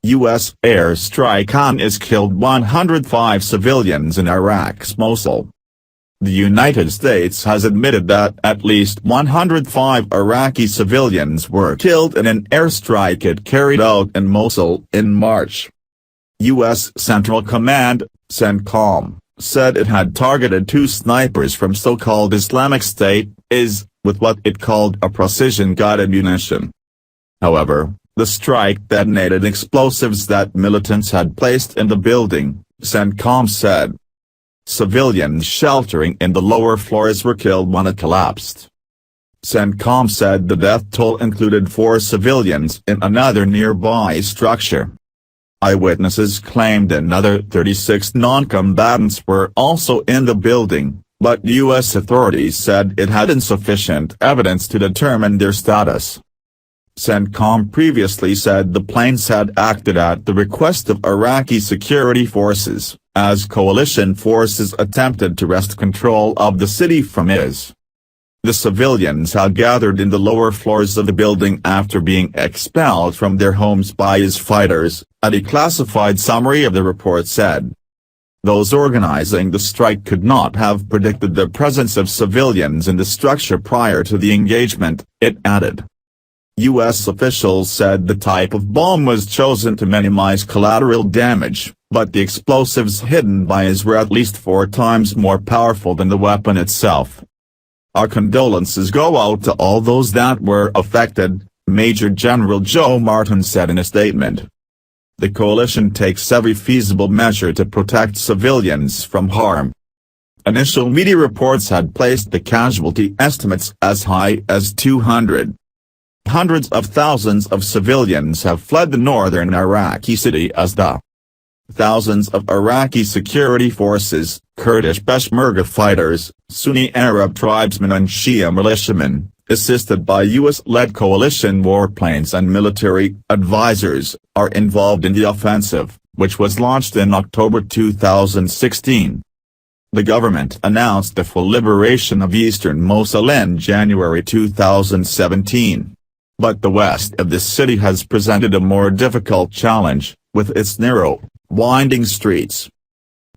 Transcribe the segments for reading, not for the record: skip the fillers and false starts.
U.S. airstrike on has killed 105 civilians in Iraq's Mosul. The United States has admitted that at least 105 Iraqi civilians were killed in an airstrike it carried out in Mosul in March. U.S. Central Command, CENTCOM, said it had targeted 2 snipers from so-called Islamic State IS, with what it called a precision-guided munition. However, the strike detonated explosives that militants had placed in the building, CENTCOM said. Civilians sheltering in the lower floors were killed when it collapsed. CENTCOM said the death toll included 4 civilians in another nearby structure. Eyewitnesses claimed another 36 non-combatants were also in the building, but U.S. authorities said it had insufficient evidence to determine their status. CENTCOM previously said the planes had acted at the request of Iraqi security forces, as coalition forces attempted to wrest control of the city from IS. The civilians had gathered in the lower floors of the building after being expelled from their homes by IS fighters, a declassified summary of the report said. Those organizing the strike could not have predicted the presence of civilians in the structure prior to the engagement, it added. U.S. officials said the type of bomb was chosen to minimize collateral damage, but the explosives hidden by IS were at least 4 times more powerful than the weapon itself. Our condolences go out to all those that were affected, Major General Joe Martin said in a statement. The coalition takes every feasible measure to protect civilians from harm. Initial media reports had placed the casualty estimates as high as 200. Hundreds of thousands of civilians have fled the northern Iraqi city as the thousands of Iraqi security forces, Kurdish Peshmerga fighters, Sunni Arab tribesmen and Shia militiamen, assisted by U.S.-led coalition warplanes and military advisors, are involved in the offensive, which was launched in October 2016. The government announced the full liberation of eastern Mosul in January 2017. But the west of this city has presented a more difficult challenge, with its narrow, winding streets.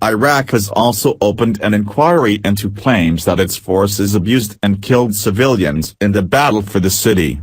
Iraq has also opened an inquiry into claims that its forces abused and killed civilians in the battle for the city.